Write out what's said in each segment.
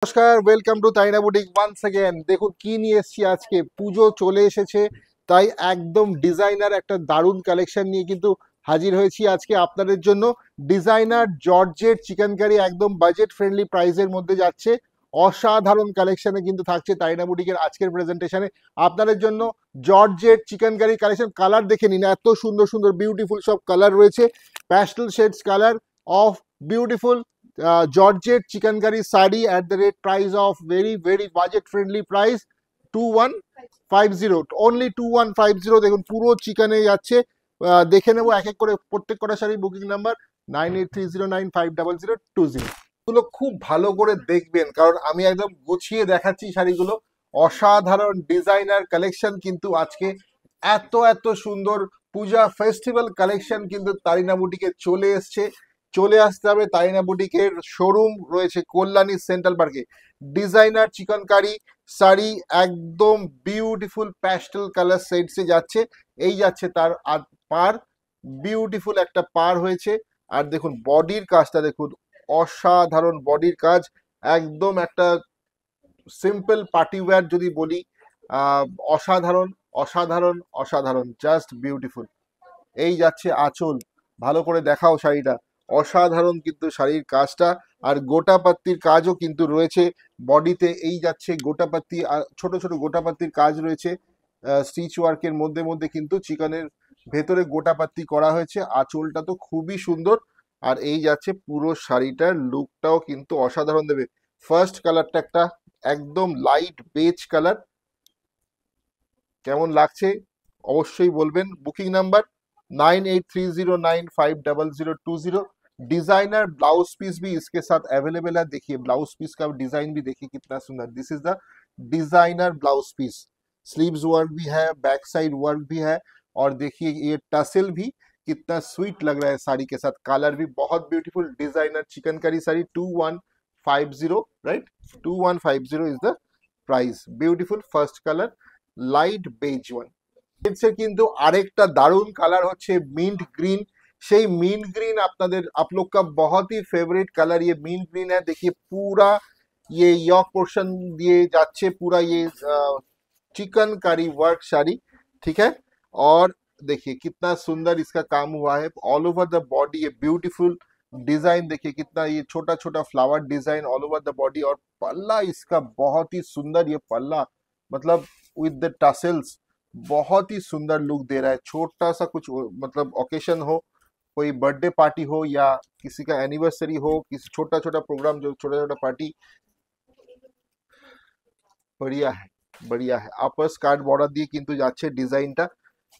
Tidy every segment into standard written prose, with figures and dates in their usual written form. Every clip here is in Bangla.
নমস্কার, ওয়েলকাম টু তাইনা বুটিক ওয়ান্স अगेन। দেখুন কি নিয়ে এসেছি আজকে, পুজো চলে এসেছে, তাই একদম ডিজাইনার একটা দারুণ কালেকশন নিয়ে কিন্তু হাজির হয়েছি আজকে আপনাদের জন্য। ডিজাইনার জর্জেট চিকেন কারি একদম বাজেট ফ্রেন্ডলি প্রাইসের মধ্যে যাচ্ছে। অসাধারণ কালেকশনে কিন্তু থাকছে তাইনা বুটিকের আজকের প্রেজেন্টেশনে আপনাদের জন্য। Georgette chikankari collection, colour দেখে নিন, এত সুন্দর সুন্দর বিউটিফুল সব কালার রয়েছে। Pastel shades colour of beautiful Georgette chicken curry sari at the rate price of very budget friendly price 2150, only 2150। দেখুন পুরো চিকেনে যাচ্ছে। দেখে নেবো এক এক করে প্রত্যেক কটা শাড়ি বুকিং নাম্বার 9830950020। গুলো খুব ভালো করে দেখবেন, কারণ আমি একদম গুছিয়ে দেখাচ্ছি শাড়িগুলো। অসাধারণ ডিজাইনার কালেকশন কিন্তু আজকে, এত এত সুন্দর পূজা ফেস্টিভ্যাল কালেকশন কিন্তু তারিনা বুটিকে চলে এসছে। চলে আসতে হবে, তারিনা বুটিকের শোরুম রয়েছে কল্যাণী সেন্ট্রাল পার্কে। ডিজাইনার চিকেন কারি শাড়ি একদম বিউটিফুল প্যাস্টেল কালার সেটসে যাচ্ছে। এই যাচ্ছে তার আর পার, বিউটিফুল একটা পার হয়েছে। আর দেখুন বডির কাজটা দেখুন, অসাধারণ বডির কাজ, একদম একটা সিম্পল পার্টি ওয়্যার যদি বলি, অসাধারণ অসাধারণ অসাধারণ, জাস্ট বিউটিফুল। এই যাচ্ছে আঁচল, ভালো করে দেখাও শাড়িটা, অসাধারণ কিন্তু শাড়ির কাজটা। আর গোটাপাত্তির কাজও কিন্তু রয়েছে বডিতে। এই যাচ্ছে গোটাপাত্তি, ছোট ছোট গোটাপাত্তির কাজ রয়েছে স্টিচ ওয়ার্কের মধ্যে মধ্যে, কিন্তু চিকেনের ভেতরে গোটাপাত্তি করা হয়েছে। আঁচলটা তো খুবই সুন্দর। আর এই যাচ্ছে পুরো শাড়িটার লুকটাও কিন্তু অসাধারণ দেবে। ফার্স্ট কালারটা একটা একদম লাইট বেজ কালার, কেমন লাগছে অবশ্যই বলবেন। Booking number 9830950020। Designer blouse piece भी इसके साथ अवेलेबल है। देखिए ब्लाउज पीस का डिजाइन भी देखिए कितना सुंदर। This is the designer blouse piece. Sleeves work भी है, बैक साइड वर्क भी है, और देखिए ये टसल भी कितना स्वीट लग रहा है साड़ी के साथ। कलर भी बहुत beautiful. Designer chikankari sari 2150, right, 2150 is the price. Beautiful first colour light beige one. এর কিন্তু আরেকটা দারুণ কালার হচ্ছে মিন্ট গ্রিন। সেই मिंट ग्रीन আপনাদের आप लोग का बहुत ही फेवरेट कलर ये मिंट ग्रीन है। देखिए पूरा ये यॉक पोर्शन दिए जाच्छे, पूरा ये चिकन कारी वर्क साड़ी, ठीक है। और देखिए कितना सुंदर इसका काम हुआ है ऑल ओवर द बॉडी। ये ब्यूटीफुल डिजाइन देखिए कितना, ये छोटा छोटा flower design all over the body. और पल्ला इसका बहुत ही सुंदर, ये पल्ला मतलब विद द टसल्स बहुत ही सुंदर लुक दे रहा है। छोटा सा कुछ मतलब ओकेशन हो, कोई बर्थडे पार्टी हो या किसी का एनिवर्सरी हो, किसी छोटा छोटा प्रोग्राम, जो छोटा छोटा पार्टी, बढ़िया है बढ़िया है। आपस कार्ड बॉर्डर दिए किंतु যাচ্ছে ডিজাইনটা।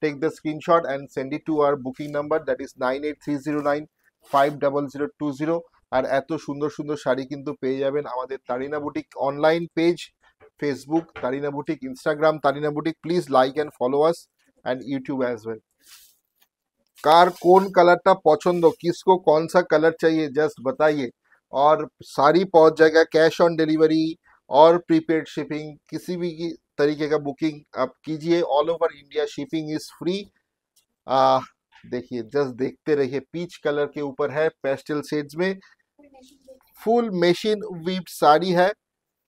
Take the screenshot and send it to our booking number, that is 9830950020। আর এত সুন্দর সুন্দর শাড়ি কিন্তু পেয়ে যাবেন আমাদের Tarina boutique online page, Facebook Tarina boutique, Instagram Tarina boutique. Please like and follow us and YouTube as well. कार कौन कलरটা পছন্দ, किसको कौन सा कलर चाहिए जस्ट बताइए, और सारी पहुंच जाएगा। कैश ऑन डिलीवरी और प्रीपेड शिपिंग, किसी भी तरीके का बुकिंग आप कीजिए, all over India shipping is free. देखिए जस्ट देखते रहिए, पीच कलर के ऊपर है पेस्टल शेड्स में, फुल मशीन वीव्ड साड़ी है।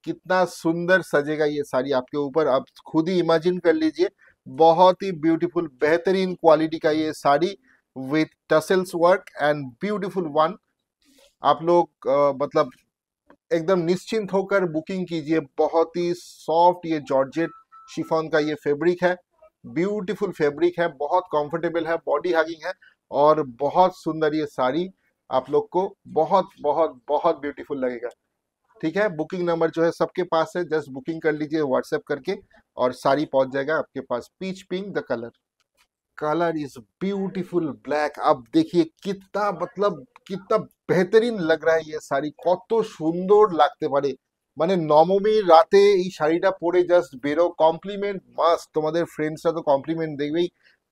कितना सुंदर सजेगा ये साड़ी आपके ऊपर, आप खुद ही इमेजिन कर लीजिए। बहुत ही ब्यूटीफुल बेहतरीन क्वालिटी का ये sari with tassels work and beautiful one. आप लोग मतलब एकदम निश्चिंत होकर बुकिंग कीजिए। बहुत ही सॉफ्ट ये जॉर्जेट शिफॉन का ये फैब्रिक है, ब्यूटीफुल फैब्रिक है, बहुत कंफर्टेबल है, बॉडी हगिंग है, और बहुत सुंदर ये साड़ी आप लोग को बहुत बहुत बहुत ब्यूटीफुल लगेगा। ठीक है, बुकिंग नंबर जो है सबके पास है, जस्ट बुकिंग कर लीजिए व्हाट्सएप करके और साड़ी पहुंच जाएगा आपके पास। Peach pink the colour, colour is beautiful black. अब देखिए कितना मतलब कितना बेहतरीन लग रहा है ये শাড়ি, কত সুন্দর লাগতে পারে। মানে নবমীর রাতে এই শাড়িটা পরে জাস্ট বেরো, কমপ্লিমেন্ট মাস্ট। তোমাদের ফ্রেন্ডসরা তো কমপ্লিমেন্ট দেখবেই।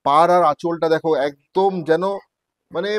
পার আর আঁচলটা দেখো একদম যেন মানে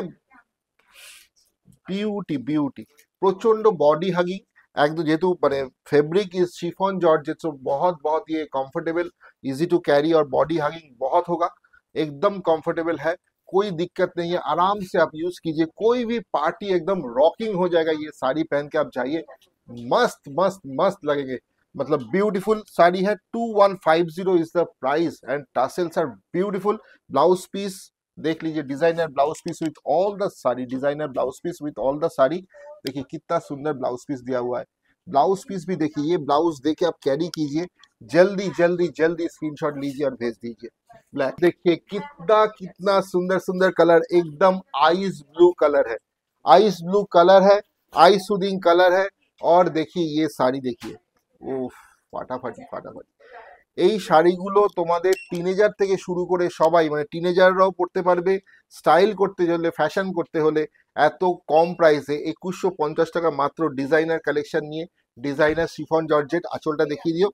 বিউটি বিউটি, প্রচন্ড বডি হাগিং एकदम। जेहेतु मैंने फैब्रिक इज शिफॉन जॉर्जेट, सो बहुत बहुत ये कंफर्टेबल, इजी टू कैरी, और बॉडी हगिंग बहुत होगा, एकदम कंफर्टेबल है, कोई दिक्कत नहीं है। आराम से आप यूज कीजिए, कोई भी पार्टी एकदम रॉकिंग हो जाएगा। ये साड़ी पहन के आप जाइए, मस्त मस्त मस्त लगेंगे। मतलब ब्यूटीफुल साड़ी है, 2150 is the price and tassels are beautiful. Blouse piece देख लीजिए, designer blouse piece with all the sari, designer blouse piece with all the sari. देखिए कितना सुंदर ब्लाउज पीस दिया हुआ है। ब्लाउज पीस भी देखिए, ये ब्लाउज देके आप कैरी कीजिए, जल्दी जल्दी जल्दी स्क्रीनशॉट लीजिए और भेज दीजिए। ब्लैक देखिए कितना कितना सुंदर सुंदर कलर, एकदम आइस ब्लू कलर है, आइस ब्लू कलर है, आई सुदिंग कलर है। और देखिए ये শাড়ি দেখিয়ে, উফ, ফাটাফাটি ফাটাফাটি। এই শাড়িগুলো তোমাদের টিনেজার থেকে শুরু করে সবাই, মানে টিনেজাররাও পড়তে পারবে, স্টাইল করতে হলে, ফ্যাশন করতে হলে এত কম প্রাইসে 2150 টাকা মাত্র ডিজাইনার কালেকশন নিয়ে। ডিজাইনার শিফন জর্জেট, আঁচলটা দেখিয়ে দিও।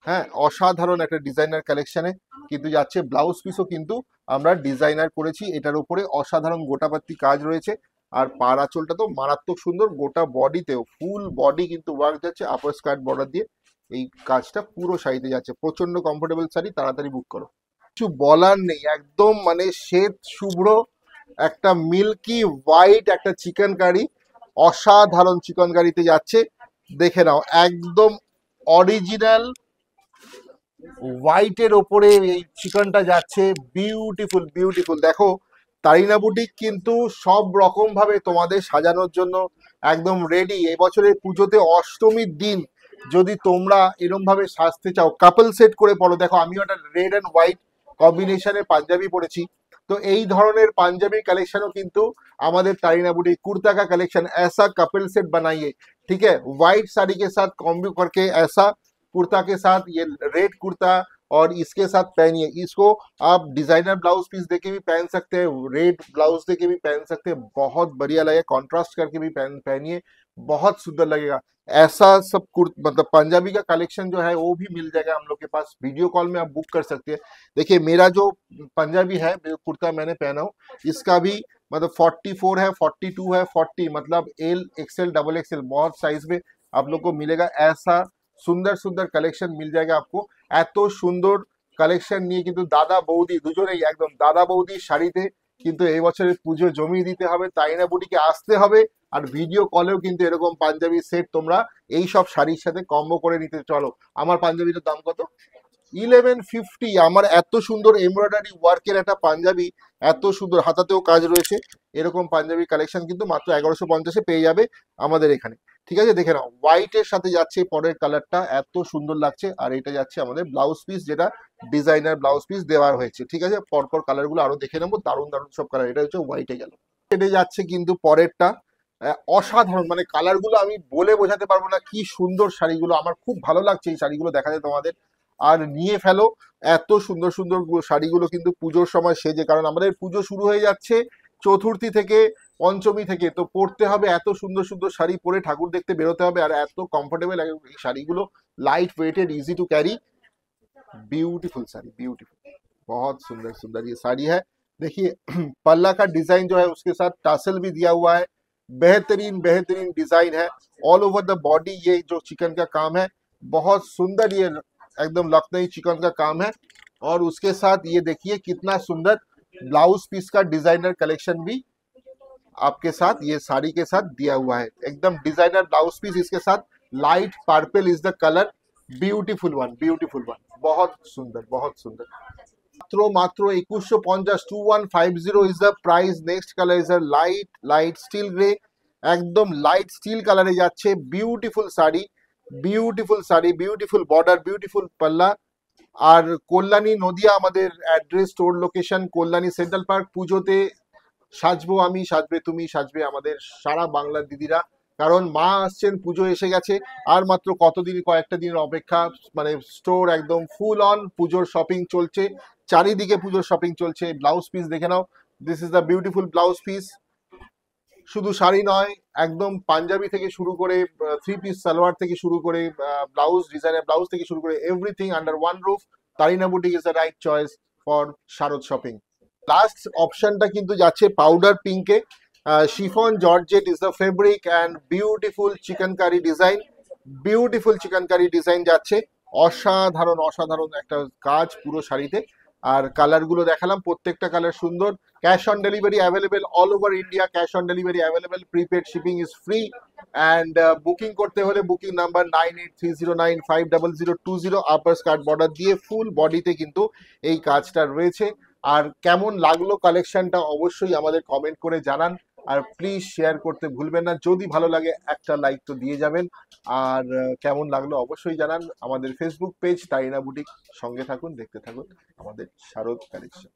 হ্যাঁ, অসাধারণ একটা ডিজাইনার কালেকশনে কিন্তু যাচ্ছে। ব্লাউজ পিসও কিন্তু আমরা ডিজাইনার করেছি, এটার উপরে অসাধারণ গোটাপাত্তি কাজ রয়েছে। আর পার আঁচলটা তো মারাত্মক সুন্দর, গোটা বডিতেও ফুল বডি কিন্তু ওয়ার্ক যাচ্ছে, আপার স্কার্ট বর্ডার দিয়ে এই কাজটা পুরো শাড়িতে যাচ্ছে। প্রচন্ড কমফোর্টেবল শাড়ি, তাড়াতাড়ি বুক করো। কিছু বলার নেই, একদম মানে শ্বেত শুভ্র একটা মিল্কি হোয়াইট একটা চিকেন কারি, অসাধারণ চিকেন কারিতে যাচ্ছে। দেখে নাও, একদম অরিজিনাল হোয়াইটের ওপরে এই চিকেনটা যাচ্ছে, বিউটিফুল বিউটিফুল। দেখো তারিনা বুটিক কিন্তু সব রকম ভাবে তোমাদের সাজানোর জন্য একদম রেডি। এবছরের পুজোতে অষ্টমীর দিন যদি তোমরা এরম ভাবে সাজতে চাও, কাপল সেট করে পড়ো। দেখো আমিও একটা রেড অ্যান্ড হোয়াইট কম্বিনেশনে পাঞ্জাবি পরেছি, তো এই ধরনের পাঞ্জাবি কালেকশনও কিন্তু আমাদের तारीना बुटीक कुर्ता का कलेक्शन, ऐसा कपल सेट बनाइए, ठीक है। व्हाइट साड़ी के साथ कॉम्बो करके ऐसा कुर्ता के साथ ये रेड कुर्ता और इसके साथ पहनिए। इसको आप डिजाइनर ब्लाउज पीस देके भी पहन सकते हैं, रेड ब्लाउज देके भी पहन सकते हैं, बहुत बढ़िया लगेगा। कॉन्ट्रास्ट करके भी पहनिए, बहुत सुंदर लगेगा। ऐसा सब मतलब पंजाबी का कलेक्शन जो है वो भी मिल जाएगा हम लोग के पास, वीडियो कॉल में आप बुक कर सकते हैं। देखिए मेरा जो पंजाबी है कुर्ता मैंने पहना हूँ, इसका भी मतलब 44 है, 42 है, 40 मतलब एल एक्सएल डबल एक्सएल बहुत साइज में आप लोग को मिलेगा। ऐसा সুন্দর সুন্দর কালেকশন মিল জায়গা আপকো। এত সুন্দর কালেকশন নিয়ে কিন্তু দাদা বৌদি দুজনেই একদম দাদা বৌদির শাড়িতে কিন্তু এই বছরের পুজো জমিয়ে দিতে হবে। তারিনা বুটিকে আসতে হবে, আর ভিডিও কলেও কিন্তু এরকম পাঞ্জাবি সেট তোমরা এই সব শাড়ির সাথে কম্বো করে নিতে চলো। আমার পাঞ্জাবিটার দাম কত? 1150। আমার এত সুন্দর এমব্রয়ডারি ওয়ার্কের একটা পাঞ্জাবি, এত সুন্দর হাতাতেও কাজ রয়েছে, এরকম পাঞ্জাবি কালেকশন কিন্তু মাত্র 1150-এ পেয়ে যাবে আমাদের এখানে। ঠিক আছে, দেখে নাও হোয়াইটের সাথে যাচ্ছে পরের কালারটা, এত সুন্দর লাগছে। আর এটা যাচ্ছে আমাদের ব্লাউজ পিস, যেটা ডিজাইনার ব্লাউজ পিস দেওয়া হয়েছে। ঠিক আছে, পরপর কালারগুলো আরো দেখে নেবো, দারুণ দারুণ সব কালার। এটা হচ্ছে হোয়াইটে গেল, এটা যাচ্ছে কিন্তু পরেরটা অসাধারণ, মানে কালারগুলো আমি বলে বোঝাতে পারবো না কি সুন্দর শাড়িগুলো। আমার খুব ভালো লাগছে এই শাড়িগুলো দেখাতে তোমাদের, আর নিয়ে ফেলো। এত সুন্দর সুন্দর শাড়িগুলো কিন্তু পুজোর সময় সেজে, কারণ আমাদের পুজো শুরু হয়ে যাচ্ছে চতুর্থী থেকে, পঞ্চমী থেকে, তো পরতে হবে এত সুন্দর সুন্দর শাড়ি পরে ঠাকুর দেখতে বেরোতে হবে। আর এত কমফোর্টেবল এই শাড়িগুলো, light weighted, easy to carry, beautiful sari, beautiful, बहुत सुंदर सुंदर ये साड़ी है। देखिए पल्ला का डिजाइन जो है उसके साथ टासल भी दिया हुआ है, बेहतरीन बेहतरीन डिजाइन है। ऑल ओवर द बॉडी ये जो चिकन का काम है, बहुत सुंदर, ये एकदम लखनऊ चिकन का काम है। और उसके साथ ये देखिए कितना सुंदर ब्लाउज पीस का डिजाइनर कलेक्शन भी आपके साथ ये साड़ी के साथ दिया हुआ है, एकदम डिजाइनर ब्लाउज पीस। इसके साथ light purple is the colour, beautiful one, beautiful one, बहुत सुंदर बहुत सुंदर। मात्र मात्र 2150, 2150 is the price. Next colour is a light light steel grey, একদম লাইট স্টিল কালারে যাচ্ছে, beautiful sari, beautiful sari, beautiful border, beautiful পাল্লা। আর কল্যাণী নদিয়া আমাদের address, store location Kalyani Central Park. পুজোতে সাজবো আমি, সাজবে তুমি, সাজবে আমাদের সারা বাংলার দিদিরা, কারণ মা আসছেন, পুজো এসে গেছে। আর মাত্র কতদিন, কয়েকটা দিনের অপেক্ষা, মানে স্টোর একদম ফুল অন পুজোর শপিং চলছে, চারিদিকে পুজোর শপিং চলছে। ব্লাউজ পিস দেখে নাও, this is the beautiful blouse piece. শুধু শাড়ি নয়, একদম পাঞ্জাবি থেকে শুরু করে, থ্রি পিস সালোয়ার থেকে শুরু করে, ব্লাউজ ডিজাইনের ব্লাউজ থেকে শুরু করে, everything under one roof. Tarina boutique is the right choice for শারদ শপিং। লাস্ট অপশনটা কিন্তু যাচ্ছে পাউডার পিঙ্কে, chiffon georgette is the fabric and beautiful chikankari design, beautiful chikankari design যাচ্ছে, অসাধারণ অসাধারণ একটা কাজ পুরো শাড়িতে। আর কালারগুলো দেখালাম, প্রত্যেকটা কালার সুন্দর। Cash on delivery available all over India. Cash on delivery available. Prepaid shipping is free. And booking করতে হলে বুকিং নাম্বার 9830950020 আপার স্কার্ট বর্ডার দিয়ে ফুল বডিতে কিন্তু এই কাজটা রয়েছে। আর কেমন লাগলো কালেকশনটা অবশ্যই আমাদের কমেন্ট করে জানান। আর প্লিজ শেয়ার করতে ভুলবেন না, যদি ভালো লাগে একটা লাইক তো দিয়ে যাবেন। আর কেমন লাগলো অবশ্যই জানান। আমাদের ফেসবুক পেজ তাইনা বুটিক, সঙ্গে থাকুন, দেখতে থাকুন আমাদের শারদ কালেকশন।